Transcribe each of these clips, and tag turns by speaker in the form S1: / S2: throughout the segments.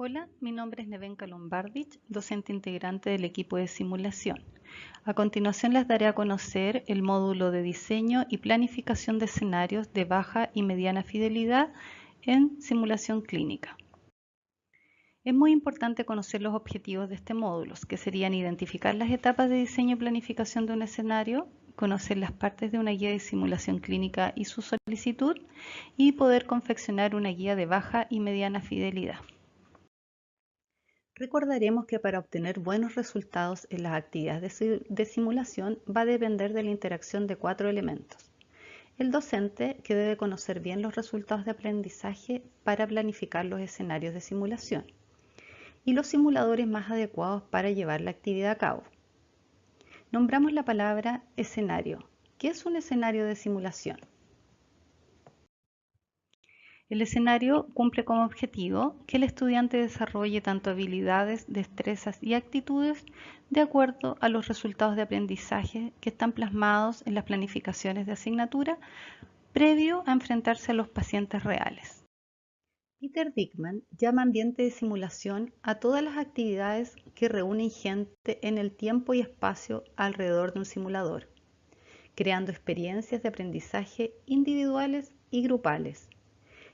S1: Hola, mi nombre es Nevenka Lombardich, docente integrante del equipo de simulación. A continuación les daré a conocer el módulo de diseño y planificación de escenarios de baja y mediana fidelidad en simulación clínica. Es muy importante conocer los objetivos de este módulo, que serían identificar las etapas de diseño y planificación de un escenario, conocer las partes de una guía de simulación clínica y su solicitud, y poder confeccionar una guía de baja y mediana fidelidad. Recordaremos que para obtener buenos resultados en las actividades de simulación va a depender de la interacción de 4 elementos. El docente, que debe conocer bien los resultados de aprendizaje para planificar los escenarios de simulación, y los simuladores más adecuados para llevar la actividad a cabo. Nombramos la palabra escenario. ¿Qué es un escenario de simulación? El escenario cumple como objetivo que el estudiante desarrolle tanto habilidades, destrezas y actitudes de acuerdo a los resultados de aprendizaje que están plasmados en las planificaciones de asignatura previo a enfrentarse a los pacientes reales. Peter Dickman llama ambiente de simulación a todas las actividades que reúnen gente en el tiempo y espacio alrededor de un simulador, creando experiencias de aprendizaje individuales y grupales.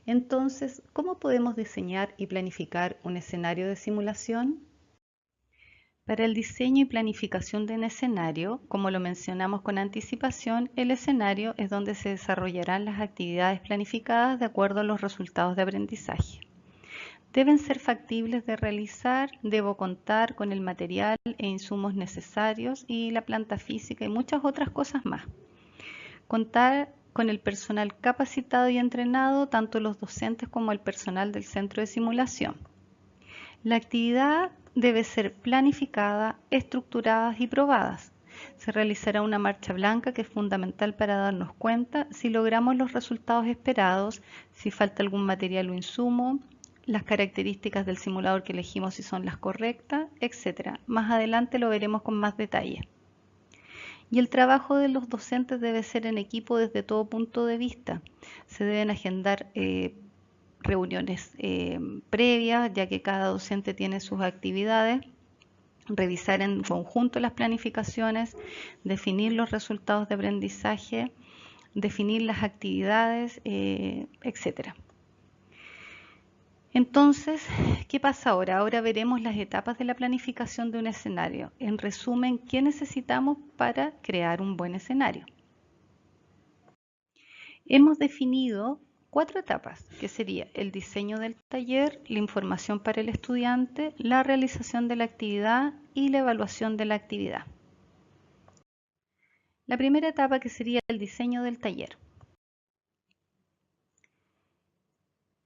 S1: Entonces, ¿cómo podemos diseñar y planificar un escenario de simulación? Para el diseño y planificación de un escenario, como lo mencionamos con anticipación, el escenario es donde se desarrollarán las actividades planificadas de acuerdo a los resultados de aprendizaje. Deben ser factibles de realizar, debo contar con el material e insumos necesarios y la planta física y muchas otras cosas más. Contar con el personal capacitado y entrenado, tanto los docentes como el personal del centro de simulación. La actividad debe ser planificada, estructurada y probada. Se realizará una marcha blanca que es fundamental para darnos cuenta si logramos los resultados esperados, si falta algún material o insumo, las características del simulador que elegimos si son las correctas, etc. Más adelante lo veremos con más detalle. Y el trabajo de los docentes debe ser en equipo desde todo punto de vista. Se deben agendar reuniones previas, ya que cada docente tiene sus actividades, revisar en conjunto las planificaciones, definir los resultados de aprendizaje, definir las actividades, etc. Entonces, ¿qué pasa ahora? Ahora veremos las etapas de la planificación de un escenario. En resumen, ¿qué necesitamos para crear un buen escenario? Hemos definido 4 etapas, que sería el diseño del taller, la información para el estudiante, la realización de la actividad y la evaluación de la actividad. La primera etapa, que sería el diseño del taller.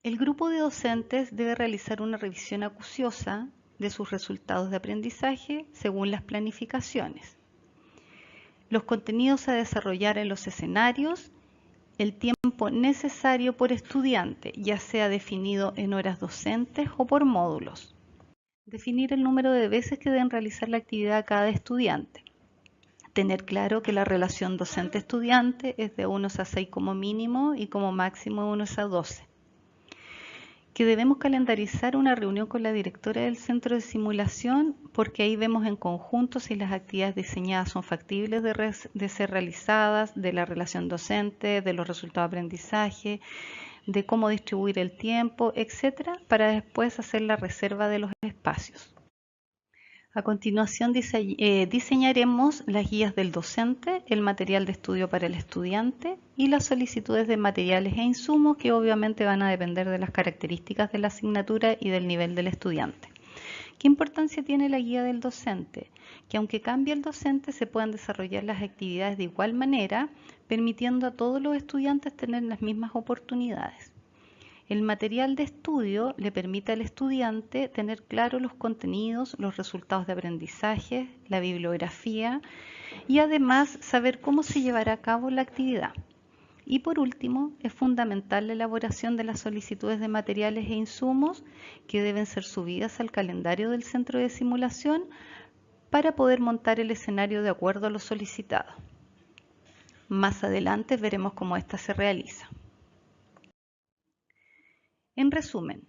S1: El grupo de docentes debe realizar una revisión acuciosa de sus resultados de aprendizaje según las planificaciones, los contenidos a desarrollar en los escenarios, el tiempo necesario por estudiante, ya sea definido en horas docentes o por módulos. Definir el número de veces que deben realizar la actividad cada estudiante. Tener claro que la relación docente-estudiante es de 1:6 como mínimo y como máximo 1:12. Que debemos calendarizar una reunión con la directora del centro de simulación, porque ahí vemos en conjunto si las actividades diseñadas son factibles de ser realizadas, de la relación docente, de los resultados de aprendizaje, de cómo distribuir el tiempo, etcétera, para después hacer la reserva de los espacios. A continuación diseñaremos las guías del docente, el material de estudio para el estudiante y las solicitudes de materiales e insumos, que obviamente van a depender de las características de la asignatura y del nivel del estudiante. ¿Qué importancia tiene la guía del docente? Que aunque cambie el docente, se puedan desarrollar las actividades de igual manera, permitiendo a todos los estudiantes tener las mismas oportunidades. El material de estudio le permite al estudiante tener claros los contenidos, los resultados de aprendizaje, la bibliografía y además saber cómo se llevará a cabo la actividad. Y por último, es fundamental la elaboración de las solicitudes de materiales e insumos, que deben ser subidas al calendario del centro de simulación para poder montar el escenario de acuerdo a lo solicitado. Más adelante veremos cómo ésta se realiza. En resumen,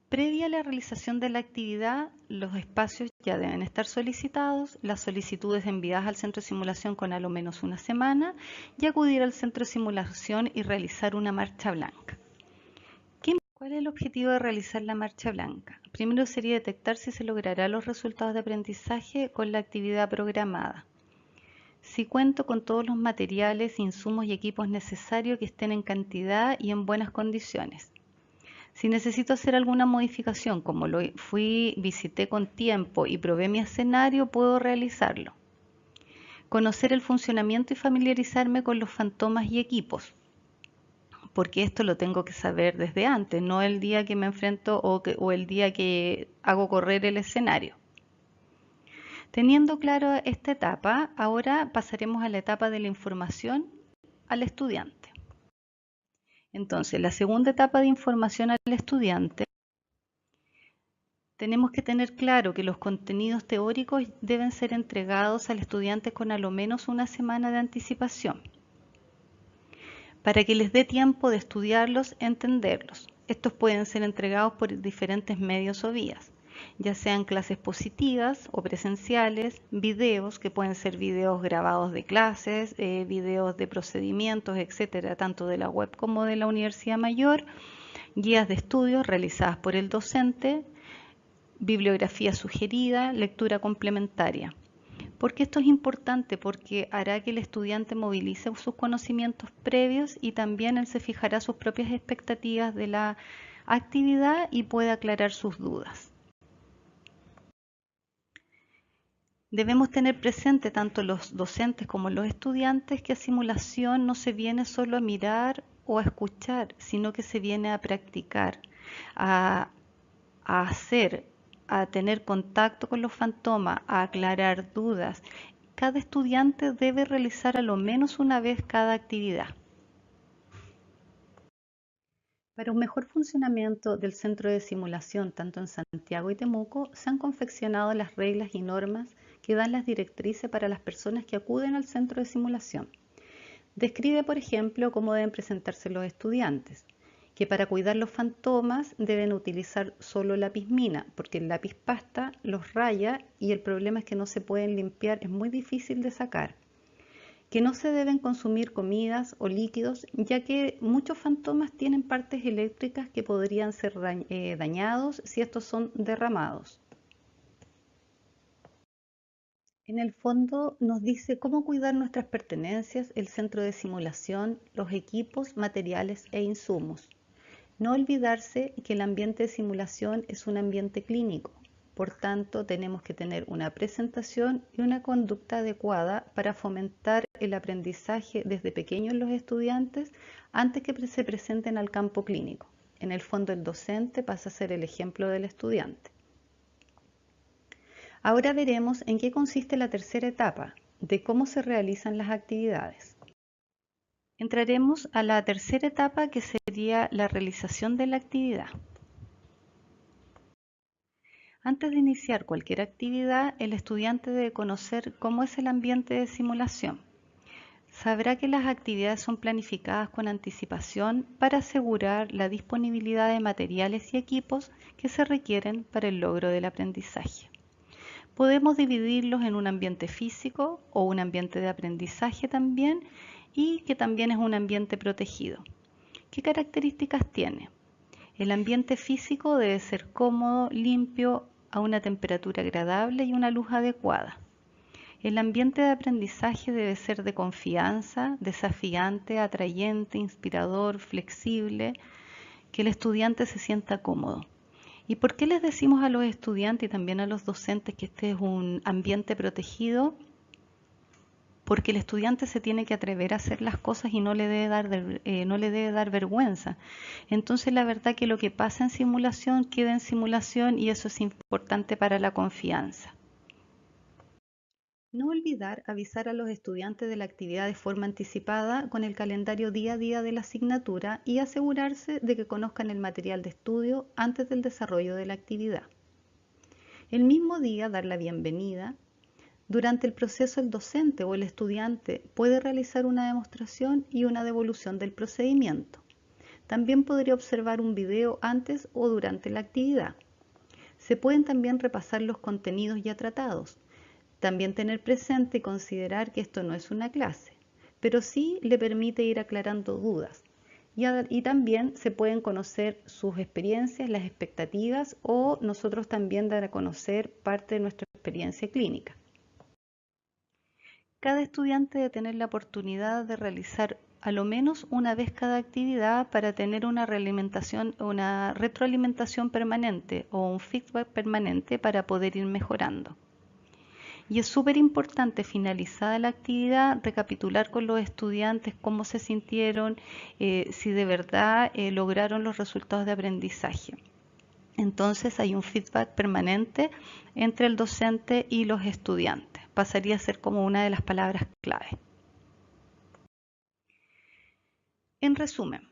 S1: Previa a la realización de la actividad, los espacios ya deben estar solicitados, las solicitudes enviadas al centro de simulación con a lo menos una semana y acudir al centro de simulación y realizar una marcha blanca. ¿Cuál es el objetivo de realizar la marcha blanca? Primero sería detectar si se lograrán los resultados de aprendizaje con la actividad programada. Si cuento con todos los materiales, insumos y equipos necesarios que estén en cantidad y en buenas condiciones. Si necesito hacer alguna modificación, como visité con tiempo y probé mi escenario, puedo realizarlo. Conocer el funcionamiento y familiarizarme con los fantomas y equipos, porque esto lo tengo que saber desde antes, no el día que me enfrento o el día que hago correr el escenario. Teniendo claro esta etapa, ahora pasaremos a la etapa de la información al estudiante. Entonces, la segunda etapa de información al estudiante, tenemos que tener claro que los contenidos teóricos deben ser entregados al estudiante con a lo menos una semana de anticipación, para que les dé tiempo de estudiarlos, entenderlos. Estos pueden ser entregados por diferentes medios o vías, ya sean clases positivas o presenciales, videos, que pueden ser videos grabados de clases, videos de procedimientos, etcétera, tanto de la web como de la Universidad Mayor, guías de estudios realizadas por el docente, bibliografía sugerida, lectura complementaria. ¿Por qué esto es importante? Porque hará que el estudiante movilice sus conocimientos previos y también él se fijará sus propias expectativas de la actividad y puede aclarar sus dudas. Debemos tener presente tanto los docentes como los estudiantes que a simulación no se viene solo a mirar o a escuchar, sino que se viene a practicar, a hacer, a tener contacto con los fantomas, a aclarar dudas. Cada estudiante debe realizar a lo menos una vez cada actividad. Para un mejor funcionamiento del centro de simulación, tanto en Santiago y Temuco, se han confeccionado las reglas y normas que dan las directrices para las personas que acuden al centro de simulación. Describe, por ejemplo, cómo deben presentarse los estudiantes, que para cuidar los fantomas deben utilizar solo lápiz mina, porque el lápiz pasta los raya y el problema es que no se pueden limpiar, es muy difícil de sacar. Que no se deben consumir comidas o líquidos, ya que muchos fantomas tienen partes eléctricas que podrían ser dañados si estos son derramados. En el fondo nos dice cómo cuidar nuestras pertenencias, el centro de simulación, los equipos, materiales e insumos. No olvidarse que el ambiente de simulación es un ambiente clínico, por tanto tenemos que tener una presentación y una conducta adecuada para fomentar el aprendizaje desde pequeños en los estudiantes antes que se presenten al campo clínico. En el fondo el docente pasa a ser el ejemplo del estudiante. Ahora veremos en qué consiste la tercera etapa, de cómo se realizan las actividades. Entraremos a la tercera etapa, que sería la realización de la actividad. Antes de iniciar cualquier actividad, el estudiante debe conocer cómo es el ambiente de simulación. Sabrá que las actividades son planificadas con anticipación para asegurar la disponibilidad de materiales y equipos que se requieren para el logro del aprendizaje. Podemos dividirlos en un ambiente físico o un ambiente de aprendizaje también, y que también es un ambiente protegido. ¿Qué características tiene? El ambiente físico debe ser cómodo, limpio, a una temperatura agradable y una luz adecuada. El ambiente de aprendizaje debe ser de confianza, desafiante, atrayente, inspirador, flexible, que el estudiante se sienta cómodo. ¿Y por qué les decimos a los estudiantes y también a los docentes que este es un ambiente protegido? Porque el estudiante se tiene que atrever a hacer las cosas y no le debe dar vergüenza. Entonces la verdad que lo que pasa en simulación queda en simulación, y eso es importante para la confianza. No olvidar avisar a los estudiantes de la actividad de forma anticipada con el calendario día a día de la asignatura y asegurarse de que conozcan el material de estudio antes del desarrollo de la actividad. El mismo día dar la bienvenida. Durante el proceso el docente o el estudiante puede realizar una demostración y una devolución del procedimiento. También podría observar un video antes o durante la actividad. Se pueden también repasar los contenidos ya tratados. También tener presente y considerar que esto no es una clase, pero sí le permite ir aclarando dudas. Y también se pueden conocer sus experiencias, las expectativas, o nosotros también dar a conocer parte de nuestra experiencia clínica. Cada estudiante debe tener la oportunidad de realizar a lo menos una vez cada actividad para tener una retroalimentación permanente o un feedback permanente para poder ir mejorando. Y es súper importante, finalizada la actividad, recapitular con los estudiantes cómo se sintieron, si de verdad lograron los resultados de aprendizaje. Entonces hay un feedback permanente entre el docente y los estudiantes. Pasaría a ser como una de las palabras clave. En resumen,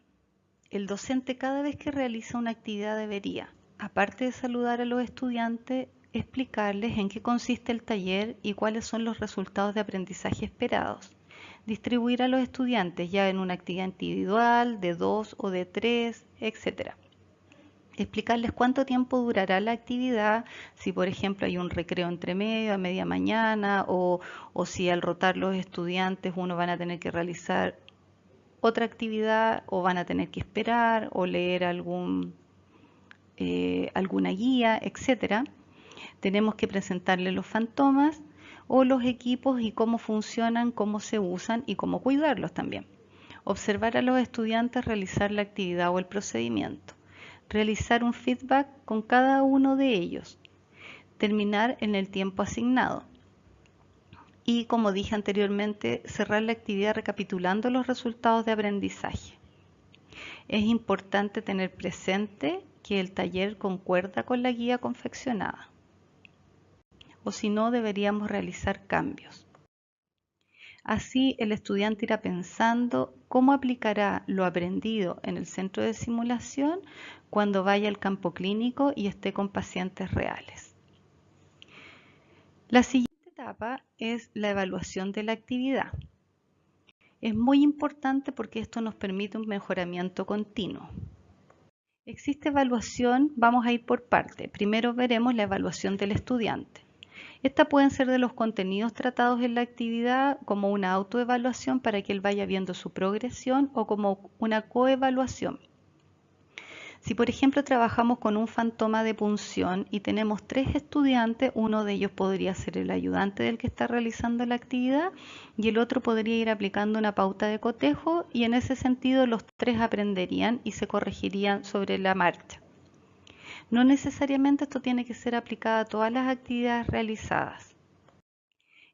S1: el docente cada vez que realiza una actividad debería, aparte de saludar a los estudiantes, explicarles en qué consiste el taller y cuáles son los resultados de aprendizaje esperados. Distribuir a los estudiantes ya en una actividad individual, de 2 o de 3, etc. Explicarles cuánto tiempo durará la actividad, si por ejemplo hay un recreo entre medio, a media mañana, o si al rotar los estudiantes uno van a tener que realizar otra actividad o van a tener que esperar o leer alguna guía, etc. Tenemos que presentarles los fantomas o los equipos y cómo funcionan, cómo se usan y cómo cuidarlos también. Observar a los estudiantes realizar la actividad o el procedimiento. Realizar un feedback con cada uno de ellos. Terminar en el tiempo asignado. Y como dije anteriormente, cerrar la actividad recapitulando los resultados de aprendizaje. Es importante tener presente que el taller concuerda con la guía confeccionada, o si no, deberíamos realizar cambios. Así, el estudiante irá pensando cómo aplicará lo aprendido en el centro de simulación cuando vaya al campo clínico y esté con pacientes reales. La siguiente etapa es la evaluación de la actividad. Es muy importante porque esto nos permite un mejoramiento continuo. Existe evaluación, vamos a ir por parte. Primero veremos la evaluación del estudiante. Esta pueden ser de los contenidos tratados en la actividad, como una autoevaluación para que él vaya viendo su progresión, o como una coevaluación. Si por ejemplo trabajamos con un fantoma de punción y tenemos 3 estudiantes, uno de ellos podría ser el ayudante del que está realizando la actividad y el otro podría ir aplicando una pauta de cotejo, y en ese sentido los 3 aprenderían y se corregirían sobre la marcha. No necesariamente esto tiene que ser aplicado a todas las actividades realizadas.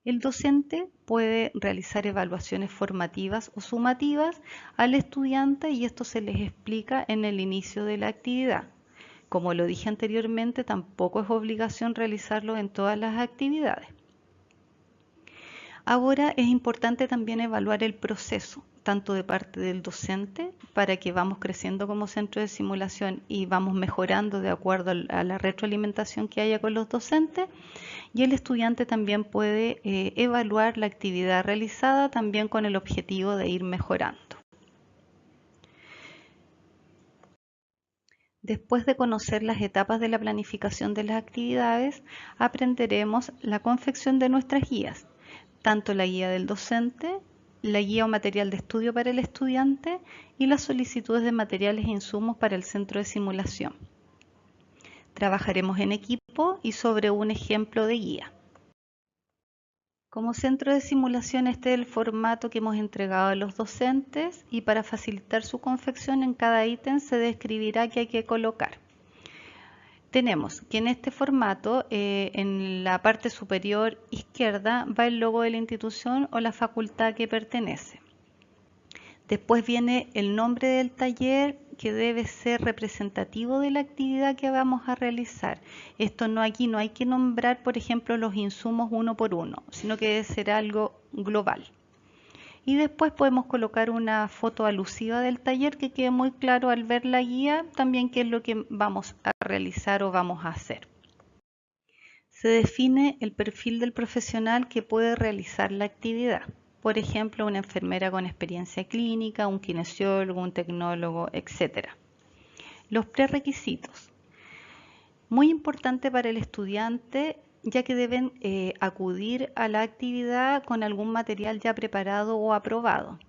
S1: El docente puede realizar evaluaciones formativas o sumativas al estudiante y esto se les explica en el inicio de la actividad. Como lo dije anteriormente, tampoco es obligación realizarlo en todas las actividades. Ahora es importante también evaluar el proceso, tanto de parte del docente, para que vamos creciendo como centro de simulación y vamos mejorando de acuerdo a la retroalimentación que haya con los docentes, y el estudiante también puede evaluar la actividad realizada también con el objetivo de ir mejorando. Después de conocer las etapas de la planificación de las actividades, aprenderemos la confección de nuestras guías, tanto la guía del docente, la guía o material de estudio para el estudiante y las solicitudes de materiales e insumos para el centro de simulación. Trabajaremos en equipo y sobre un ejemplo de guía. Como centro de simulación, este es el formato que hemos entregado a los docentes, y para facilitar su confección en cada ítem se describirá qué hay que colocar. Tenemos que en este formato, en la parte superior izquierda, va el logo de la institución o la facultad que pertenece. Después viene el nombre del taller, que debe ser representativo de la actividad que vamos a realizar. Aquí no hay que nombrar, por ejemplo, los insumos uno por uno, sino que debe ser algo global. Y después podemos colocar una foto alusiva del taller que quede muy claro al ver la guía también qué es lo que vamos a realizar o vamos a hacer. Se define el perfil del profesional que puede realizar la actividad. por ejemplo, una enfermera con experiencia clínica, un kinesiólogo, un tecnólogo, etc. Los prerequisitos. Muy importante para el estudiante, ya que deben acudir a la actividad con algún material ya preparado o aprobado,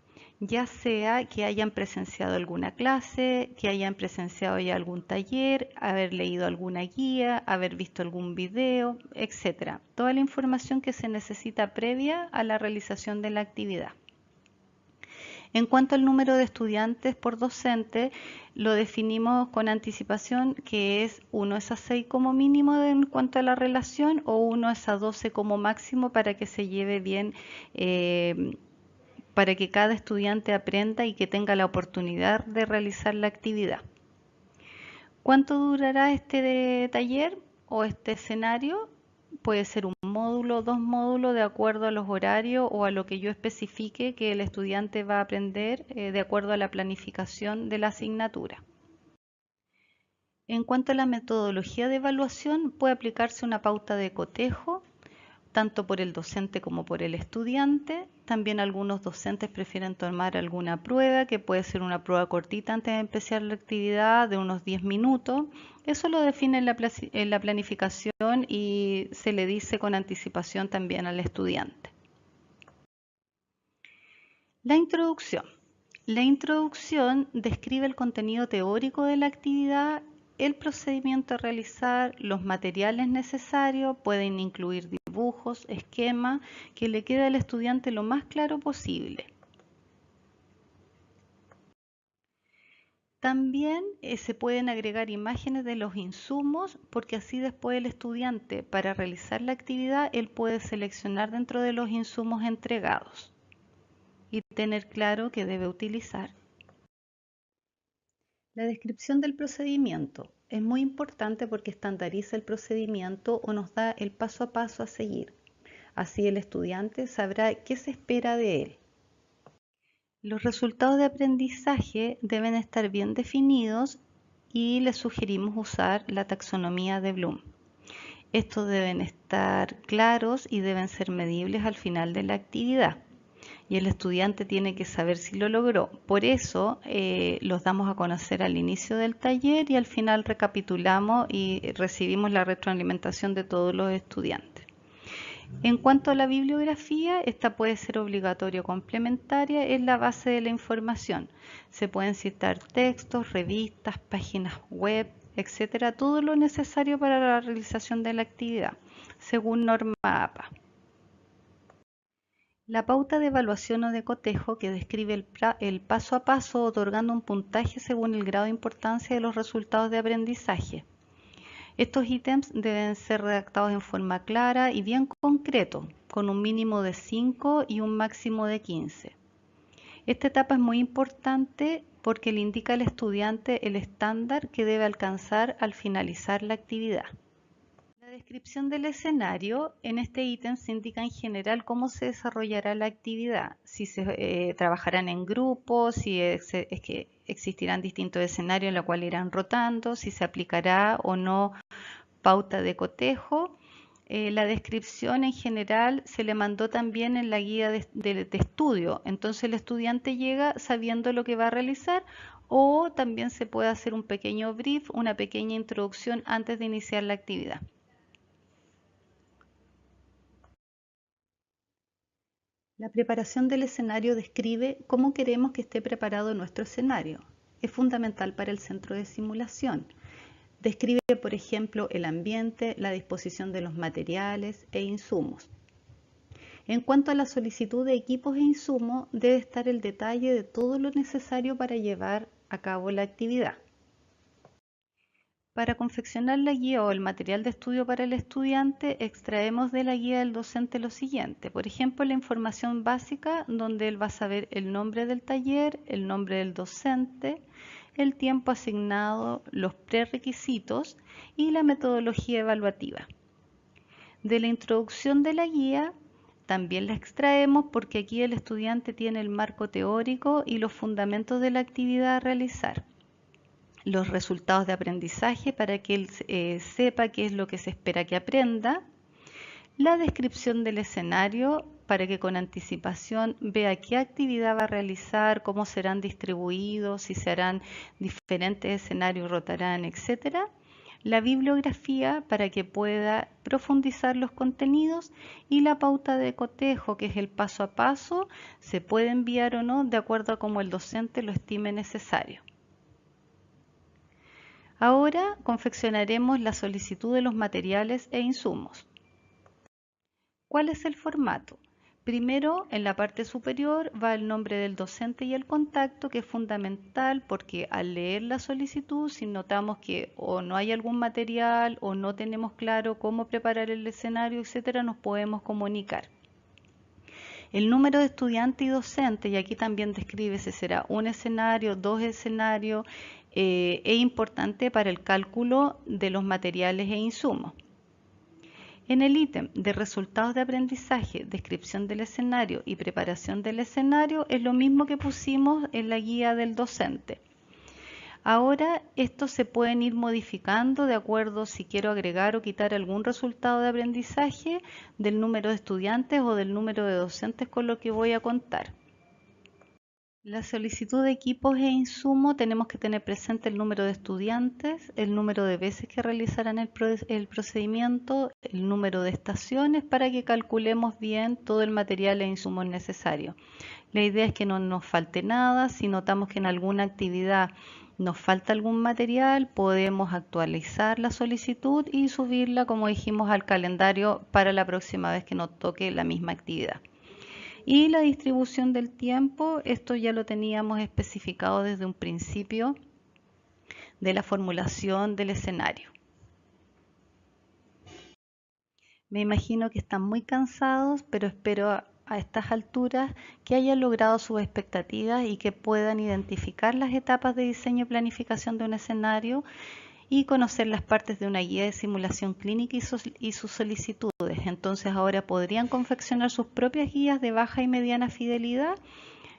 S1: ya sea que hayan presenciado alguna clase, que hayan presenciado ya algún taller, haber leído alguna guía, haber visto algún video, etc. Toda la información que se necesita previa a la realización de la actividad. En cuanto al número de estudiantes por docente, lo definimos con anticipación, que es 1 es a 6 como mínimo en cuanto a la relación, o 1 es a 12 como máximo, para que se lleve bien, para que cada estudiante aprenda y que tenga la oportunidad de realizar la actividad. ¿Cuánto durará este taller o este escenario? Puede ser un módulo o 2 módulos, de acuerdo a los horarios o a lo que yo especifique que el estudiante va a aprender, de acuerdo a la planificación de la asignatura. En cuanto a la metodología de evaluación, puede aplicarse una pauta de cotejo, tanto por el docente como por el estudiante. También algunos docentes prefieren tomar alguna prueba, que puede ser una prueba cortita antes de empezar la actividad, de unos 10 minutos. Eso lo define en la planificación y se le dice con anticipación también al estudiante. La introducción. La introducción describe el contenido teórico de la actividad, el procedimiento a realizar, los materiales necesarios, pueden incluir dibujos, esquemas, que le quede al estudiante lo más claro posible. También se pueden agregar imágenes de los insumos, porque así después el estudiante, para realizar la actividad, él puede seleccionar dentro de los insumos entregados y tener claro qué debe utilizar. La descripción del procedimiento es muy importante porque estandariza el procedimiento o nos da el paso a paso a seguir. Así el estudiante sabrá qué se espera de él. Los resultados de aprendizaje deben estar bien definidos y les sugerimos usar la taxonomía de Bloom. Estos deben estar claros y deben ser medibles al final de la actividad. Y el estudiante tiene que saber si lo logró. Por eso los damos a conocer al inicio del taller y al final recapitulamos y recibimos la retroalimentación de todos los estudiantes. En cuanto a la bibliografía, esta puede ser obligatoria o complementaria, es la base de la información. Se pueden citar textos, revistas, páginas web, etcétera, todo lo necesario para la realización de la actividad, según norma APA. La pauta de evaluación o de cotejo, que describe el paso a paso, otorgando un puntaje según el grado de importancia de los resultados de aprendizaje. Estos ítems deben ser redactados en forma clara y bien concreto, con un mínimo de 5 y un máximo de 15. Esta etapa es muy importante porque le indica al estudiante el estándar que debe alcanzar al finalizar la actividad. La descripción del escenario. En este ítem se indica en general cómo se desarrollará la actividad, si se trabajarán en grupos, si es que existirán distintos escenarios en los cuales irán rotando, si se aplicará o no pauta de cotejo. La descripción en general se le mandó también en la guía de estudio, entonces el estudiante llega sabiendo lo que va a realizar, o también se puede hacer un pequeño brief, una pequeña introducción antes de iniciar la actividad. La preparación del escenario describe cómo queremos que esté preparado nuestro escenario. Es fundamental para el centro de simulación. Describe, por ejemplo, el ambiente, la disposición de los materiales e insumos. En cuanto a la solicitud de equipos e insumos, debe estar el detalle de todo lo necesario para llevar a cabo la actividad. Para confeccionar la guía o el material de estudio para el estudiante, extraemos de la guía del docente lo siguiente. Por ejemplo, la información básica, donde él va a saber el nombre del taller, el nombre del docente, el tiempo asignado, los prerequisitos y la metodología evaluativa. De la introducción de la guía también la extraemos porque aquí el estudiante tiene el marco teórico y los fundamentos de la actividad a realizar, los resultados de aprendizaje para que él sepa qué es lo que se espera que aprenda, la descripción del escenario para que con anticipación vea qué actividad va a realizar, cómo serán distribuidos, si se harán diferentes escenarios, rotarán, etc. La bibliografía para que pueda profundizar los contenidos y la pauta de cotejo, que es el paso a paso, se puede enviar o no de acuerdo a cómo el docente lo estime necesario. Ahora confeccionaremos la solicitud de los materiales e insumos. ¿Cuál es el formato? Primero, en la parte superior va el nombre del docente y el contacto, que es fundamental porque al leer la solicitud, si notamos que o no hay algún material o no tenemos claro cómo preparar el escenario, etcétera, nos podemos comunicar. El número de estudiante y docente, y aquí también describe si será un escenario, dos escenarios, es importante para el cálculo de los materiales e insumos. En el ítem de resultados de aprendizaje, descripción del escenario y preparación del escenario es lo mismo que pusimos en la guía del docente. Ahora estos se pueden ir modificando de acuerdo si quiero agregar o quitar algún resultado de aprendizaje del número de estudiantes o del número de docentes con lo que voy a contar. La solicitud de equipos e insumos tenemos que tener presente el número de estudiantes, el número de veces que realizarán el procedimiento, el número de estaciones para que calculemos bien todo el material e insumos necesarios. La idea es que no nos falte nada. Si notamos que en alguna actividad nos falta algún material, podemos actualizar la solicitud y subirla, como dijimos, al calendario para la próxima vez que nos toque la misma actividad. Y la distribución del tiempo, esto ya lo teníamos especificado desde un principio de la formulación del escenario. Me imagino que están muy cansados, pero espero a estas alturas que hayan logrado sus expectativas y que puedan identificar las etapas de diseño y planificación de un escenario y conocer las partes de una guía de simulación clínica y sus solicitudes. Entonces ahora podrían confeccionar sus propias guías de baja y mediana fidelidad,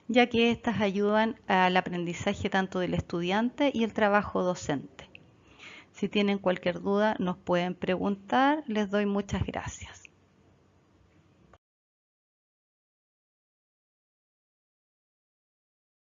S1: ya que estas ayudan al aprendizaje tanto del estudiante y el trabajo docente. Si tienen cualquier duda nos pueden preguntar. Les doy muchas gracias.